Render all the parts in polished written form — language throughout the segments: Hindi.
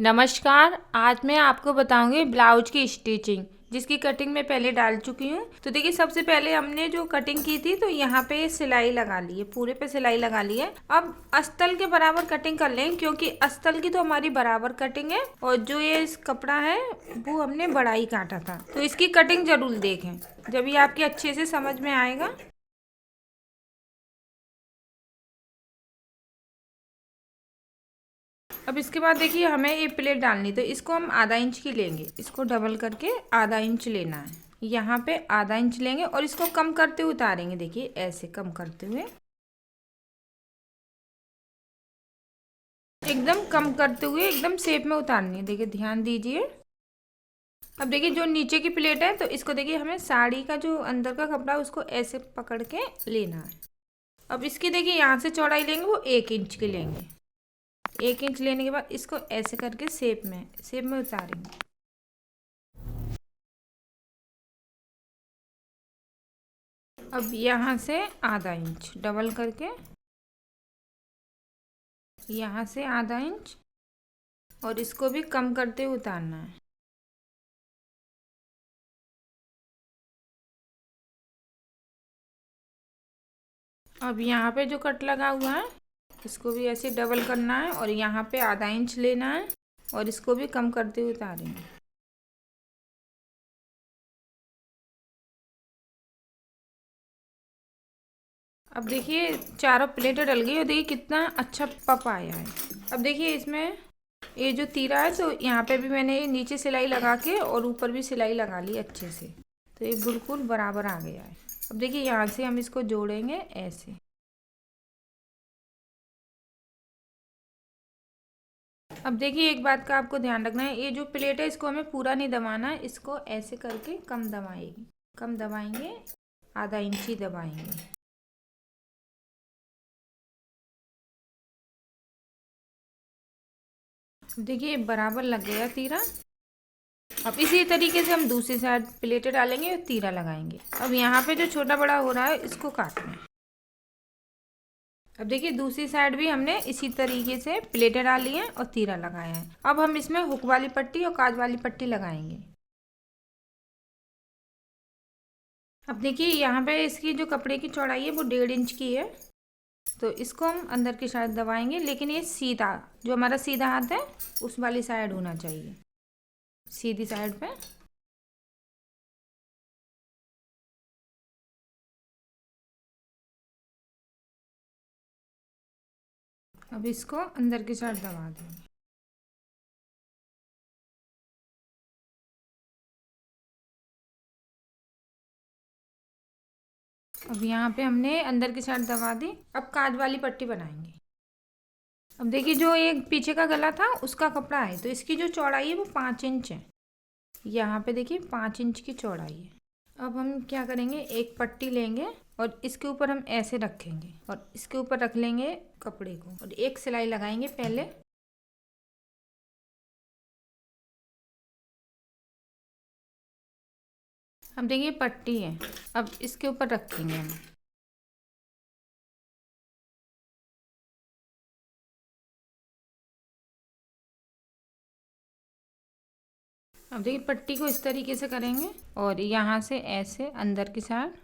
नमस्कार। आज मैं आपको बताऊंगी ब्लाउज की स्टिचिंग, जिसकी कटिंग मैं पहले डाल चुकी हूँ। तो देखिए, सबसे पहले हमने जो कटिंग की थी तो यहाँ पे सिलाई लगा ली है, पूरे पे सिलाई लगा ली है। अब अस्तर के बराबर कटिंग कर लें, क्योंकि अस्तर की तो हमारी बराबर कटिंग है और जो ये इस कपड़ा है वो हमने बड़ा ही काटा था। तो इसकी कटिंग जरूर देखें, जब ये आपकी अच्छे से समझ में आएगा। अब इसके बाद देखिए, हमें ये प्लेट डालनी, तो इसको हम आधा इंच की लेंगे, इसको डबल करके आधा इंच लेना है। यहाँ पे आधा इंच लेंगे और इसको कम करते हुए उतारेंगे। देखिए, ऐसे कम करते हुए, एकदम कम करते हुए एकदम शेप में उतारनी है। देखिए, ध्यान दीजिए। अब देखिए, जो नीचे की प्लेट है तो इसको देखिए, हमें साड़ी का जो अंदर का कपड़ा है उसको ऐसे पकड़ के लेना है। अब इसकी देखिए, यहाँ से चौड़ाई लेंगे वो 1 इंच की लेंगे। 1 इंच लेने के बाद इसको ऐसे करके शेप में उतारेंगे। अब यहाँ से आधा इंच डबल करके, यहाँ से आधा इंच, और इसको भी कम करते हुए उतारना है। अब यहाँ पे जो कट लगा हुआ है इसको भी ऐसे डबल करना है और यहाँ पे आधा इंच लेना है और इसको भी कम करते हुए उतारेंगे। अब देखिए, चारों प्लेटें डल गई और देखिए कितना अच्छा पप आया है। अब देखिए, इसमें ये जो तीरा है तो यहाँ पे भी मैंने नीचे सिलाई लगा के और ऊपर भी सिलाई लगा ली अच्छे से, तो ये बिल्कुल बराबर आ गया है। अब देखिए, यहाँ से हम इसको जोड़ेंगे ऐसे। अब देखिए, एक बात का आपको ध्यान रखना है, ये जो प्लेट है इसको हमें पूरा नहीं दबाना है, इसको ऐसे करके कम दबाएंगे, आधा इंच ही दबाएंगे। देखिए, बराबर लग गया तीरा। अब इसी तरीके से हम दूसरी साइड प्लेटें डालेंगे और तीरा लगाएंगे। अब यहाँ पे जो छोटा बड़ा हो रहा है इसको काटना है। अब देखिए, दूसरी साइड भी हमने इसी तरीके से प्लेटें डाली हैं और तीरा लगाया है। अब हम इसमें हुक वाली पट्टी और काज वाली पट्टी लगाएंगे। अब देखिए, यहाँ पे इसकी जो कपड़े की चौड़ाई है वो 1.5 इंच की है, तो इसको हम अंदर की साइड दबाएंगे, लेकिन ये सीधा, जो हमारा सीधा हाथ है उस वाली साइड होना चाहिए, सीधी साइड पे। अब इसको अंदर की साइड दबा देंगे। अब यहाँ पे हमने अंदर की साइड दबा दी। अब काज वाली पट्टी बनाएंगे। अब देखिए, जो एक पीछे का गला था उसका कपड़ा है, तो इसकी जो चौड़ाई है वो 5 इंच है। यहाँ पे देखिए 5 इंच की चौड़ाई है। अब हम क्या करेंगे, एक पट्टी लेंगे और इसके ऊपर हम ऐसे रखेंगे और इसके ऊपर रख लेंगे कपड़े को और एक सिलाई लगाएंगे पहले। अब देखिए, पट्टी है, अब इसके ऊपर रखेंगे हम। अब देखिए, पट्टी को इस तरीके से करेंगे और यहाँ से ऐसे अंदर की साइड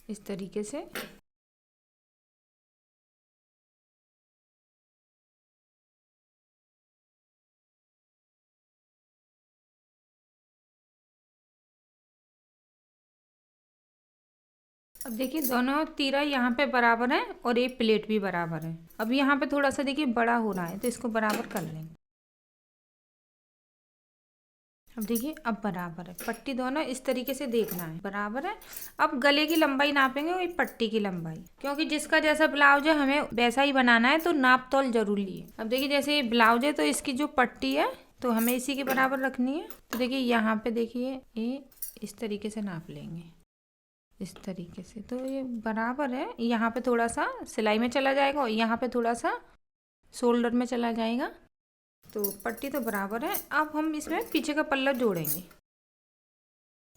इस तरीके से। अब देखिए, दोनों तीरा यहाँ पे बराबर है और ये प्लेट भी बराबर है। अब यहाँ पे थोड़ा सा देखिए बड़ा हो रहा है, तो इसको बराबर कर लेंगे। अब देखिए, अब बराबर है, पट्टी दोनों इस तरीके से देखना है बराबर है। अब गले की लंबाई नापेंगे और पट्टी की लंबाई, क्योंकि जिसका जैसा ब्लाउज है हमें वैसा ही बनाना है, तो नाप तोल जरूरी है। अब देखिए, जैसे ये ब्लाउज है तो इसकी जो पट्टी है तो हमें इसी के बराबर रखनी है। तो देखिए, यहाँ पे देखिए ये इस तरीके से नाप लेंगे, इस तरीके से, तो ये बराबर है। यहाँ पे थोड़ा सा सिलाई में चला जाएगा और यहाँ पे थोड़ा सा शोल्डर में चला जाएगा, तो पट्टी तो बराबर है। अब हम इसमें पीछे का पल्ला जोड़ेंगे।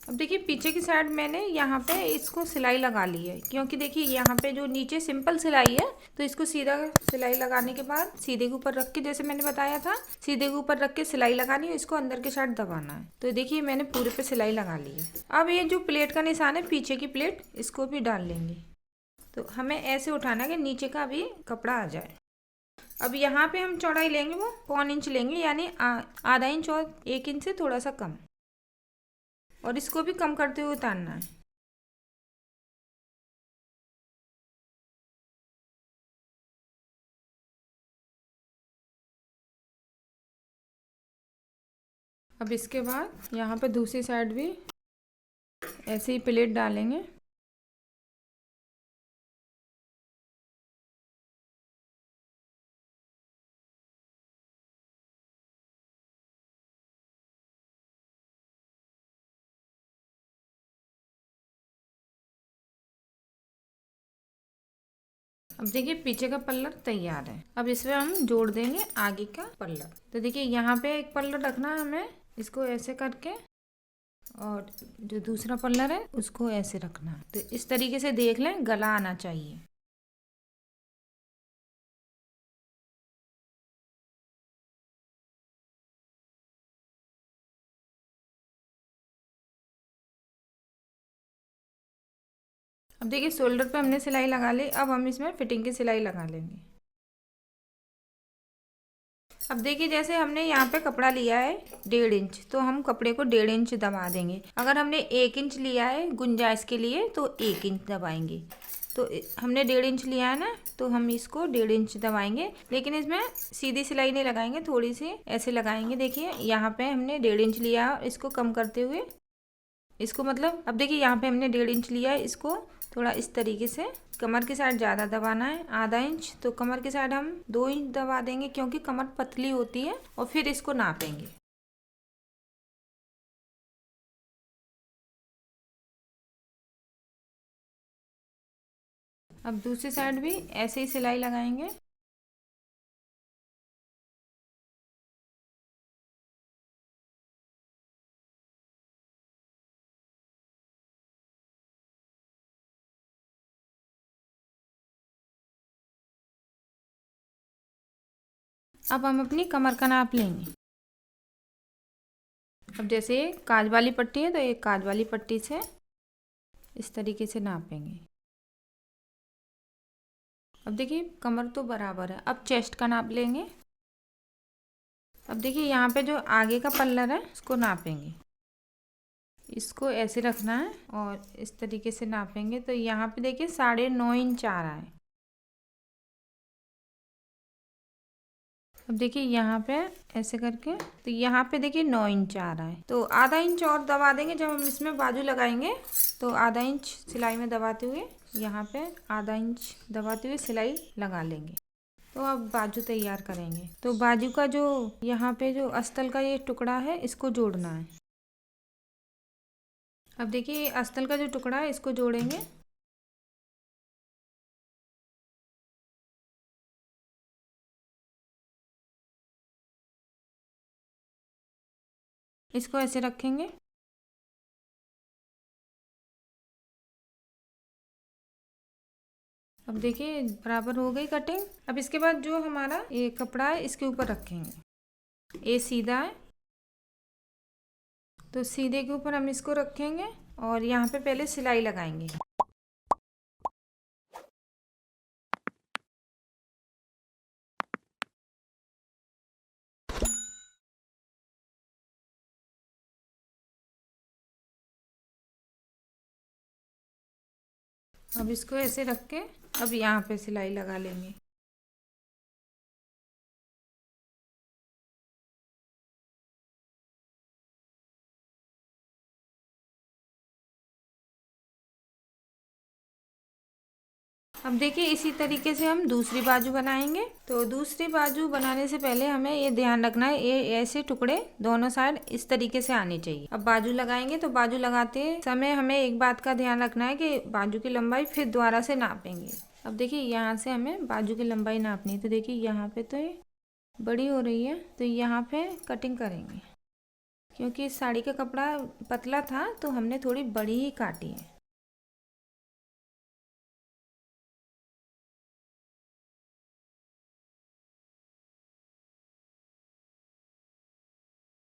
अब देखिए पीछे की साइड मैंने यहाँ पे इसको सिलाई लगा ली है, क्योंकि देखिए यहाँ पे जो नीचे सिंपल सिलाई है, तो इसको सीधा सिलाई लगाने के बाद सीधे के ऊपर रख के, जैसे मैंने बताया था सीधे के ऊपर रख के सिलाई लगानी है, इसको अंदर के साइड दबाना है। तो देखिए मैंने पूरे पे सिलाई लगा ली है। अब ये जो प्लेट का निशान है पीछे की प्लेट, इसको भी डाल लेंगे। तो हमें ऐसे उठाना है कि नीचे का भी कपड़ा आ जाए। अब यहाँ पे हम चौड़ाई लेंगे वो 1 इंच लेंगे, यानी आधा इंच और 1 इंच से थोड़ा सा कम, और इसको भी कम करते हुए उतारना है। अब इसके बाद यहाँ पे दूसरी साइड भी ऐसे ही प्लेट डालेंगे। अब देखिए पीछे का पल्लर तैयार है। अब इसमें हम जोड़ देंगे आगे का पल्लर। तो देखिए यहाँ पे एक पल्लर रखना है हमें, इसको ऐसे करके, और जो दूसरा पल्लर है उसको ऐसे रखना है। तो इस तरीके से देख लें, गला आना चाहिए। अब देखिए शोल्डर पे हमने सिलाई लगा ली, अब हम इसमें फिटिंग की सिलाई लगा लेंगे। अब देखिए जैसे हमने यहाँ पे कपड़ा लिया है 1.5 इंच, तो हम कपड़े को 1.5 इंच दबा देंगे। अगर हमने 1 इंच लिया है गुंजाइश के लिए तो 1 इंच दबाएंगे। तो हमने 1.5 इंच लिया है ना, तो हम इसको 1.5 इंच दबाएंगे, लेकिन इसमें सीधी सिलाई नहीं लगाएंगे, थोड़ी सी ऐसे लगाएंगे। देखिए यहाँ पे हमने 1.5 इंच लिया है, इसको कम करते हुए इसको, मतलब अब देखिए यहाँ पे हमने 1.5 इंच लिया है, इसको थोड़ा इस तरीके से कमर की साइड ज़्यादा दबाना है, आधा इंच। तो कमर की साइड हम 2 इंच दबा देंगे, क्योंकि कमर पतली होती है, और फिर इसको नापेंगे। अब दूसरी साइड भी ऐसे ही सिलाई लगाएंगे। अब हम अपनी कमर का नाप लेंगे। अब जैसे काज वाली पट्टी है, तो एक काज वाली पट्टी से इस तरीके से नापेंगे। अब देखिए कमर तो बराबर है, अब चेस्ट का नाप लेंगे। अब देखिए यहाँ पे जो आगे का पल्लर है उसको नापेंगे, इसको ऐसे रखना है और इस तरीके से नापेंगे। तो यहाँ पे देखिए 9.5 इंच आ रहा है। अब देखिए यहाँ पे ऐसे करके, तो यहाँ पे देखिए 9 इंच आ रहा है, तो आधा इंच और दबा देंगे। जब हम इसमें बाजू लगाएंगे तो आधा इंच सिलाई में दबाते हुए, यहाँ पे आधा इंच दबाते हुए सिलाई लगा लेंगे। तो अब बाजू तैयार करेंगे। तो बाजू का जो यहाँ पे जो अस्तर का ये टुकड़ा है, इसको जोड़ना है। अब देखिए अस्तर का जो टुकड़ा है इसको जोड़ेंगे। इसको ऐसे रखेंगे। अब देखिए बराबर हो गई कटिंग। अब इसके बाद जो हमारा ये कपड़ा है इसके ऊपर रखेंगे। ये सीधा है, तो सीधे के ऊपर हम इसको रखेंगे और यहाँ पे पहले सिलाई लगाएंगे। अब इसको ऐसे रख के अब यहाँ पे सिलाई लगा लेंगे। अब देखिए इसी तरीके से हम दूसरी बाजू बनाएंगे। तो दूसरी बाजू बनाने से पहले हमें ये ध्यान रखना है, ये ऐसे टुकड़े दोनों साइड इस तरीके से आने चाहिए। अब बाजू लगाएंगे तो बाजू लगाते समय हमें एक बात का ध्यान रखना है कि बाजू की लंबाई फिर दोबारा से नापेंगे। अब देखिए यहाँ से हमें बाजू की लंबाई नापनी है। तो देखिए यहाँ पे तो ये बड़ी हो रही है, तो यहाँ पे कटिंग करेंगे क्योंकि इस साड़ी का कपड़ा पतला था तो हमने थोड़ी बड़ी ही काटी है।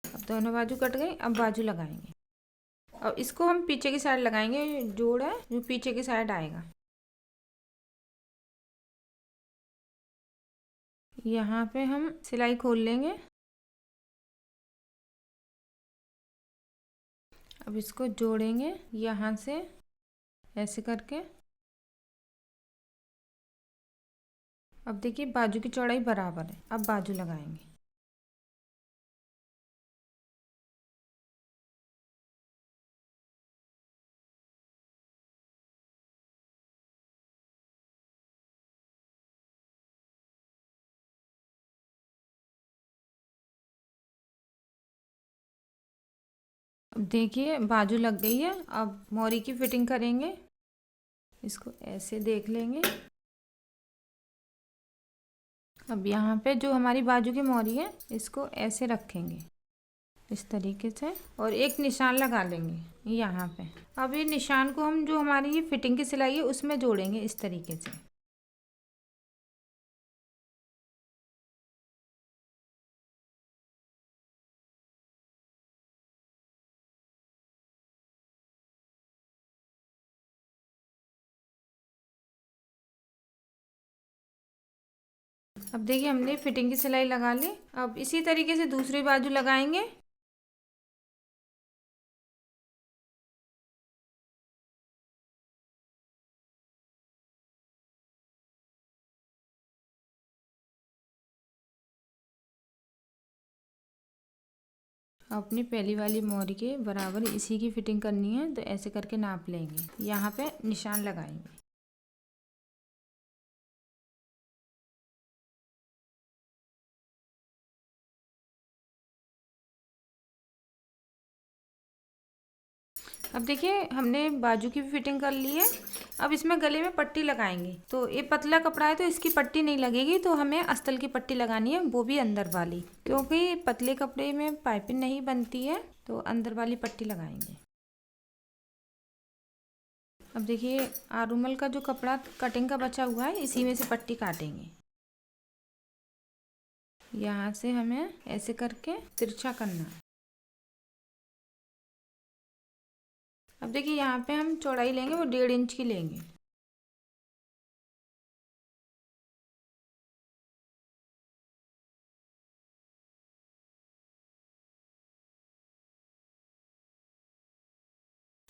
अब दोनों बाजू कट गई, अब बाजू लगाएंगे। और इसको हम पीछे की साइड लगाएंगे, जोड़ है जो पीछे की साइड आएगा। यहाँ पे हम सिलाई खोल लेंगे। अब इसको जोड़ेंगे यहाँ से ऐसे करके। अब देखिए बाजू की चौड़ाई बराबर है, अब बाजू लगाएंगे। अब देखिए बाजू लग गई है। अब मोरी की फिटिंग करेंगे। इसको ऐसे देख लेंगे। अब यहाँ पे जो हमारी बाजू की मोरी है इसको ऐसे रखेंगे इस तरीके से, और एक निशान लगा लेंगे यहाँ पे। अब ये निशान को हम जो हमारी ये फिटिंग की सिलाई है उसमें जोड़ेंगे इस तरीके से। अब देखिए हमने फिटिंग की सिलाई लगा ली। अब इसी तरीके से दूसरी बाजू लगाएंगे। अपनी पहली वाली मोरी के बराबर इसी की फिटिंग करनी है, तो ऐसे करके नाप लेंगे। यहाँ पे निशान लगाएंगे। अब देखिए हमने बाजू की भी फिटिंग कर ली है। अब इसमें गले में पट्टी लगाएंगे। तो ये पतला कपड़ा है तो इसकी पट्टी नहीं लगेगी, तो हमें अस्तर की पट्टी लगानी है, वो भी अंदर वाली, क्योंकि पतले कपड़े में पाइपिंग नहीं बनती है, तो अंदर वाली पट्टी लगाएंगे। अब देखिए आरूमल का जो कपड़ा कटिंग का बचा हुआ है इसी में से पट्टी काटेंगे। यहाँ से हमें ऐसे करके तिरछा करना है। अब देखिए यहाँ पे हम चौड़ाई लेंगे वो 1.5 इंच की लेंगे।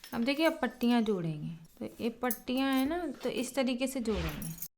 अब देखिए अब पट्टियाँ जोड़ेंगे। तो ये पट्टियाँ हैं ना, तो इस तरीके से जोड़ेंगे।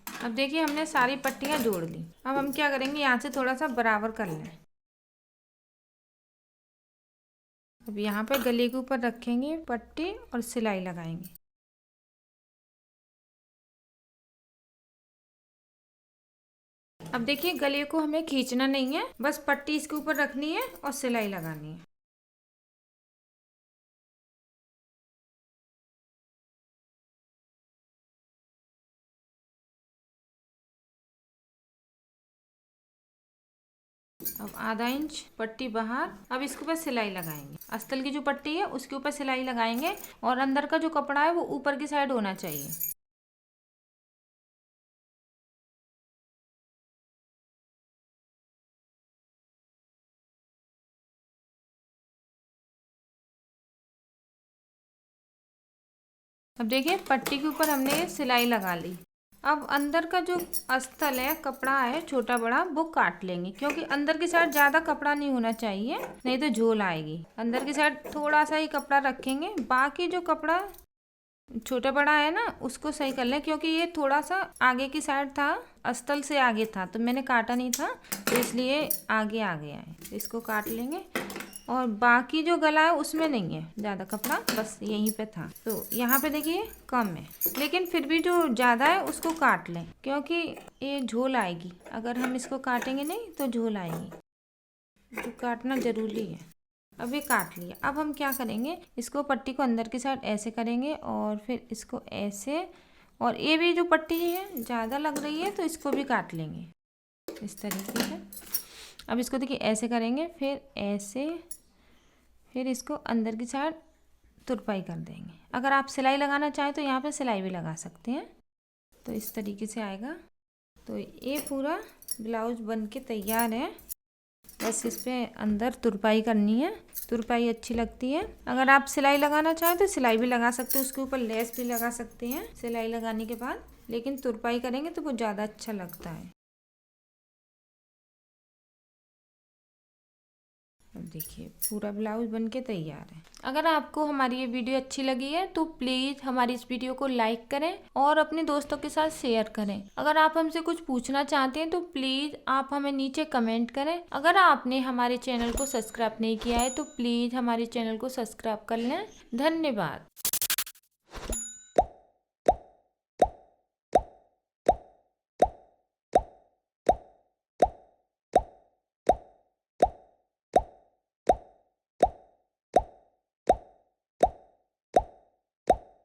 अब देखिए हमने सारी पट्टियाँ जोड़ ली। अब हम क्या करेंगे, यहाँ से थोड़ा सा बराबर कर लें। अब यहाँ पे गले के ऊपर रखेंगे पट्टी और सिलाई लगाएंगे। अब देखिए गले को हमें खींचना नहीं है, बस पट्टी इसके ऊपर रखनी है और सिलाई लगानी है। अब ½ इंच पट्टी बाहर। अब इसके ऊपर सिलाई लगाएंगे। अस्तर की जो पट्टी है उसके ऊपर सिलाई लगाएंगे, और अंदर का जो कपड़ा है वो ऊपर की साइड होना चाहिए। अब देखिए पट्टी के ऊपर हमने सिलाई लगा ली। अब अंदर का जो अस्तर है, कपड़ा है छोटा बड़ा, वो काट लेंगे, क्योंकि अंदर की साइड ज़्यादा कपड़ा नहीं होना चाहिए, नहीं तो झोल आएगी। अंदर की साइड थोड़ा सा ही कपड़ा रखेंगे, बाकी जो कपड़ा छोटा बड़ा है ना उसको सही कर लें, क्योंकि ये थोड़ा सा आगे की साइड था, अस्तर से आगे था, तो मैंने काटा नहीं था, तो इसलिए आगे आ गया है। इसको काट लेंगे। और बाकी जो गला है उसमें नहीं है ज़्यादा कपड़ा, बस यहीं पे था। तो यहाँ पे देखिए कम है, लेकिन फिर भी जो ज़्यादा है उसको काट लें, क्योंकि ये झोल आएगी। अगर हम इसको काटेंगे नहीं तो झोल आएगी, तो काटना ज़रूरी है। अब ये काट लिया। अब हम क्या करेंगे, इसको पट्टी को अंदर की साइड ऐसे करेंगे और फिर इसको ऐसे, और ये भी जो पट्टी है ज़्यादा लग रही है तो इसको भी काट लेंगे इस तरीके से। अब इसको देखिए ऐसे करेंगे, फिर ऐसे, फिर इसको अंदर की साइड तुरपाई कर देंगे। अगर आप सिलाई लगाना चाहें तो यहाँ पे सिलाई भी लगा सकते हैं। तो इस तरीके से आएगा। तो ये पूरा ब्लाउज बन के तैयार है, बस इस पे अंदर तुरपाई करनी है। तुरपाई अच्छी लगती है। अगर आप सिलाई लगाना चाहें तो सिलाई भी लगा सकते हो, उसके ऊपर लेस भी लगा सकते हैं सिलाई लगाने के बाद, लेकिन तुरपाई करेंगे तो वो ज़्यादा अच्छा लगता है। अब देखिए पूरा ब्लाउज बन के तैयार है। अगर आपको हमारी ये वीडियो अच्छी लगी है तो प्लीज़ हमारी इस वीडियो को लाइक करें और अपने दोस्तों के साथ शेयर करें। अगर आप हमसे कुछ पूछना चाहते हैं तो प्लीज़ आप हमें नीचे कमेंट करें। अगर आपने हमारे चैनल को सब्सक्राइब नहीं किया है तो प्लीज़ हमारे चैनल को सब्सक्राइब कर लें। धन्यवाद।